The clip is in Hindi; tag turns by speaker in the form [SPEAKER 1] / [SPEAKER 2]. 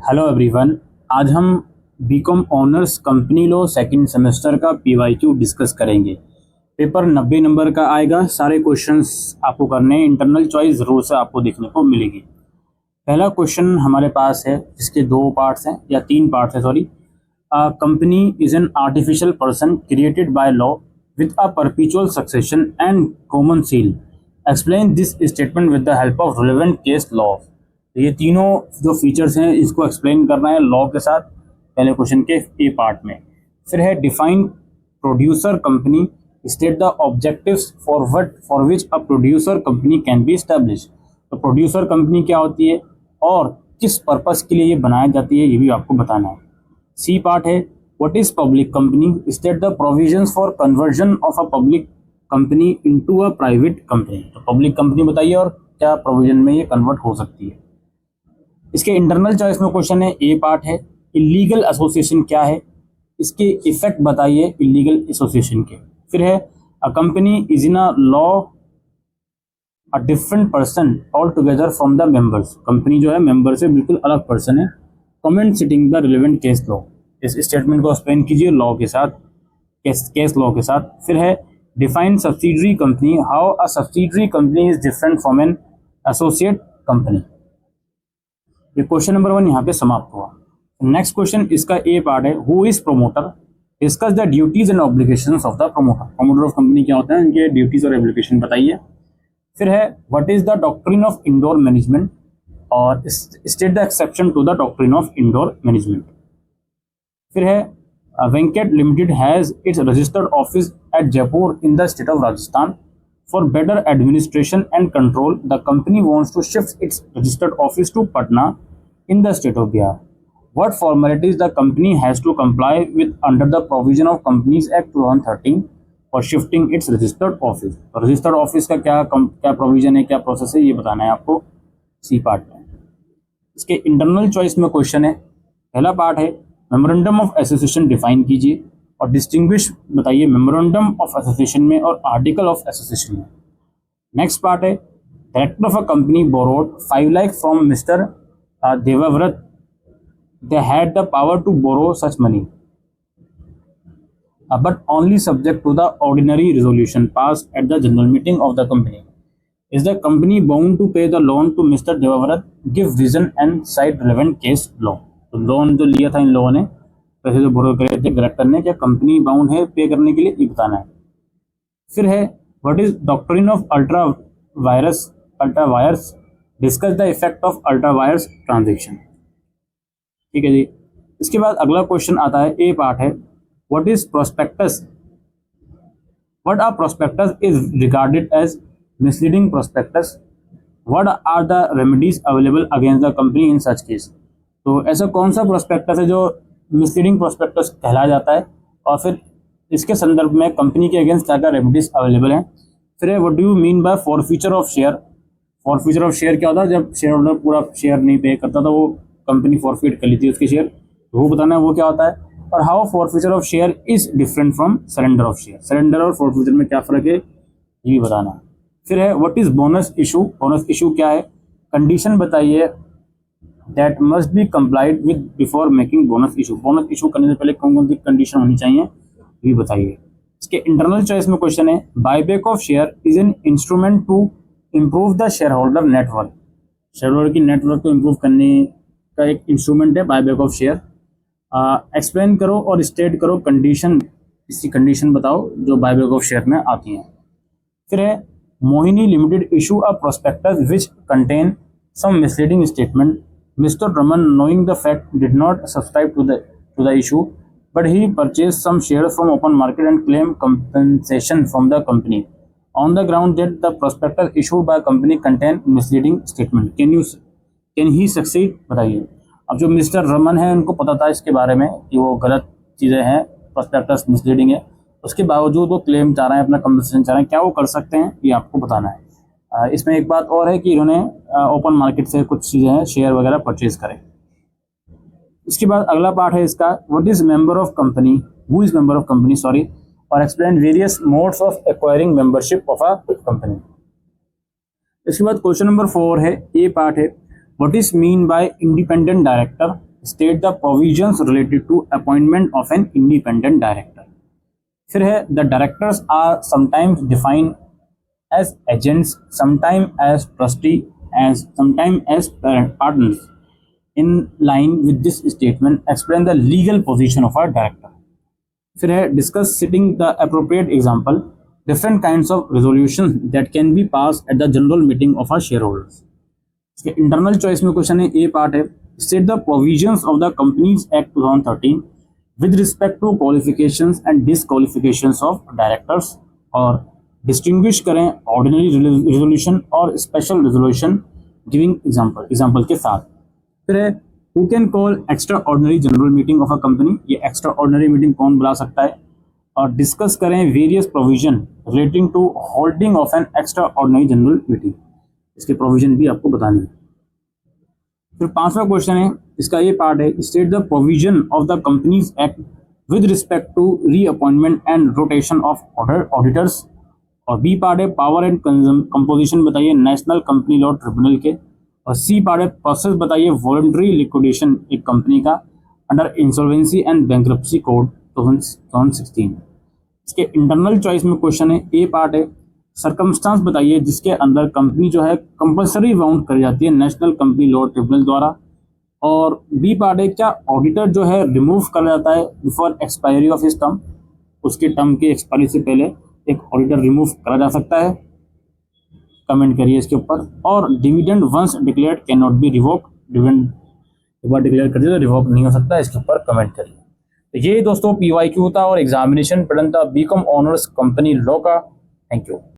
[SPEAKER 1] Hello everyone. आज हम BCom honours company law second semester का पीवाईक्यू डिस्कस करेंगे। पेपर 90 नंबर का आएगा। सारे क्वेश्चंस आपको करने हैं। इंटरनल चॉइस जरूर से आपको देखने को मिलेगी। पहला क्वेश्चन हमारे पास है जिसके दो पार्ट्स हैं या तीन पार्ट्स हैं, sorry. Company is an artificial person created by law with a perpetual succession and common seal. Explain this statement with the help of relevant case law. तो ये तीनों जो फीचर्स हैं इसको एक्सप्लेन करना है लॉ के साथ, पहले क्वेश्चन के ए पार्ट में। फिर है define producer company, state the objectives for which a producer company can be establish. तो प्रोड्यूसर कंपनी क्या होती है और किस पर्पस के लिए ये बनाई जाती है, ये भी आपको बताना है। सी पार्ट है what is public company, state the provisions for conversion of a public company into a private company. तो पब्लिक कंपनी बताइए और क्या प्रोविजन में ये कन्वर्ट हो सकती है। इसके इंटरनल चॉइस में क्वेश्चन है, ए पार्ट है इलीगल एसोसिएशन क्या है, इसके इफेक्ट बताइए इलीगल एसोसिएशन के। फिर है a company is in a law a different person all together from the members. Company जो है मेंबर से बिल्कुल अलग पर्सन है। Comment sitting the relevant case law. इस स्टेटमेंट को एक्सप्लेन कीजिए लॉ के साथ, केस लॉ के साथ। फिर है define subsidiary company, how a subsidiary company is different from an associate company. ये क्वेश्चन नंबर 1 यहाँ पे समाप्त हुआ। नेक्स्ट क्वेश्चन इसका ए पार्ट है who is promoter, discuss the duties and obligations of the promoter. Promoter of company क्या होता है, इनके ड्यूटीज और एप्लीकेशन बताइए। फिर है what is the doctrine of indoor management और state the exception to the doctrine of indoor management. फिर है Venkat limited has its registered office at Jaipur in the state of Rajasthan. For better administration and control, the company wants to shift its registered office to Patna in the state of Bihar. What formalities the company has to comply with under the provision of Companies Act 2013 for shifting its registered office? तो registered office का क्या provision है, क्या process है, ये बताना है आपको सी पार्ट में। इसके इंटरनल चॉइस में क्वेश्चन है, पहला पार्ट है मेमोरेंडम ऑफ एसोसिएशन डिफाइन कीजिए और डिस्टिंग्विश बताइए मेमोरेंडम ऑफ एसोसिएशन में और आर्टिकल ऑफ एसोसिएशन में। नेक्स्ट पार्ट है director of a company borrowed 5 lakh from mister Devavrat, they had the power to borrow such money but only subject to the ordinary resolution pass at the general meeting of the company. Is the company bound to pay the loan to mister Devavrat, give reason and cite relevant case law. तो लोन जो लिया था इन लोगों ने, पैसे जो बोरो करे थे डायरेक्टर ने, क्या कंपनी बाउंड है पे करने के लिए, ये बताना है। फिर है what is doctrine of ultra vires, discuss the effect of ultra vires transaction. ठीक है जी। इसके बाद अगला क्वेश्चन आता है, ए पार्ट है what is prospectus, what are prospectus is regarded as misleading prospectus, what are the remedies available against the company in such case. तो ऐसा कौन सा प्रोस्पेक्टस है जो मिसलीडिंग प्रोस्पेक्टस कहलाया जाता है और फिर इसके संदर्भ में कंपनी के अगेंस्ट क्या क्या रेमेडीज अवेलेबल हैं। फिर है what do you mean by forfeiture of share. Forfeiture of share क्या होता है, जब शेयर होल्डर पूरा शेयर नहीं पे करता था, वो कंपनी फॉरफीट कर लेती है उसके शेयर, वो बताना है वो क्या होता है। और how forfeiture of share is different from surrender of share, surrender और फॉरफीचर में क्या फ़र्क है, ये भी बताना है। फिर है what is bonus issue, bonus issue क्या है, कंडीशन बताइए that must be complied with before making bonus issue. Bonus issue करने से पहले कौन कौन सी कंडीशन होनी चाहिए, ये बताइए। इसके इंटरनल चॉइस में क्वेश्चन है buyback of share is an instrument to improve the share holder network. Share holder की नेटवर्क को इम्प्रूव करने का एक इंस्ट्रूमेंट है बायबैक ऑफ शेयर। एक्सप्लेन करो और स्टेट करो कंडीशन, इसकी कंडीशन बताओ जो बायबैक ऑफ शेयर में आती हैं। फिर है Mohini limited issue a prospectus which contain some misleading statement, Mr. Raman, knowing the fact, did not subscribe to the issue, but he purchased some shares from open market and claimed compensation from the company on the ground that the prospectus issued by company contained misleading statement. Can he succeed? बताइए। अब जो मिस्टर रमन है उनको पता था इसके बारे में कि वो गलत चीज़ें हैं, प्रोस्पेक्टस मिसलीडिंग है, उसके बावजूद वो क्लेम चाह रहे हैं, अपना कंपनसेशन चाह रहे हैं, क्या वो कर सकते हैं, ये आपको बताना है। इसमें एक बात और है कि इन्होंने ओपन मार्केट से कुछ चीज़ें हैं शेयर वगैरह परचेज करें। इसके बाद अगला पार्ट है इसका what is member of company, who is member of company sorry, और explain various modes of acquiring membership of a company. इसके बाद क्वेश्चन नंबर 4 है, ए पार्ट है what is mean by independent director, state the provisions related to appointment of an independent director. फिर है the directors are sometimes defined as agents, sometime as trustee, as sometime as partners. In line with this statement, explain the legal position of our director. फिर है discuss setting the appropriate example, different kinds of resolutions that can be passed at the general meeting of our shareholders. इसके इंटरनल चॉइस में क्वेश्चन है, ए पार्ट है state the provisions of the Companies Act 2013 with respect to qualifications and disqualifications of directors, और डिस्टिंग्विश करें ऑर्डिनरी रेजोल्यूशन और स्पेशल रेजोल्यूशन गिविंग एग्जांपल के साथ। फिर है who can call extra ordinary general meeting of a company, ये एक्स्ट्रा ऑर्डिनरी मीटिंग कौन बुला सकता है, और डिस्कस करें various provision relating to holding of an extra ordinary general meeting, इसके प्रोविजन भी आपको बतानी है। फिर पांचवा क्वेश्चन है, इसका ये पार्ट है state the provision of the companies act with respect to reappointment and rotation of auditors, और बी पार्ट है पावर एंड कंपोजिशन बताइए नेशनल कंपनी लॉ ट्रिब्यूनल के, और सी पार्ट है प्रोसेस बताइए वॉलंटरी लिक्विडेशन एक कंपनी का under insolvency and bankruptcy code 2016। इसके इंटरनल चॉइस में क्वेश्चन है, ए पार्ट है सरकमस्टांस बताइए जिसके अंदर कंपनी जो है कंपल्सरी बाउंड करी जाती है नेशनल कंपनी लॉ ट्रिब्यूनल द्वारा, और बी पार्ट है क्या ऑडिटर जो है रिमूव कर जाता है before expiry of his term, उसके टर्म की एक्सपायरी से पहले एक ऑडिटर रिमूव करा जा सकता है, कमेंट करिए इसके ऊपर। और dividend once declared can not be revoke, dividend एक बार डिक्लेयर कर दिया तो रिवोक नहीं हो सकता, इसके ऊपर कमेंट करिए। तो ये दोस्तों PYQ था और एग्जामिनेशन पैटर्न था बीकॉम ऑनर्स कंपनी लॉ का। Thank you.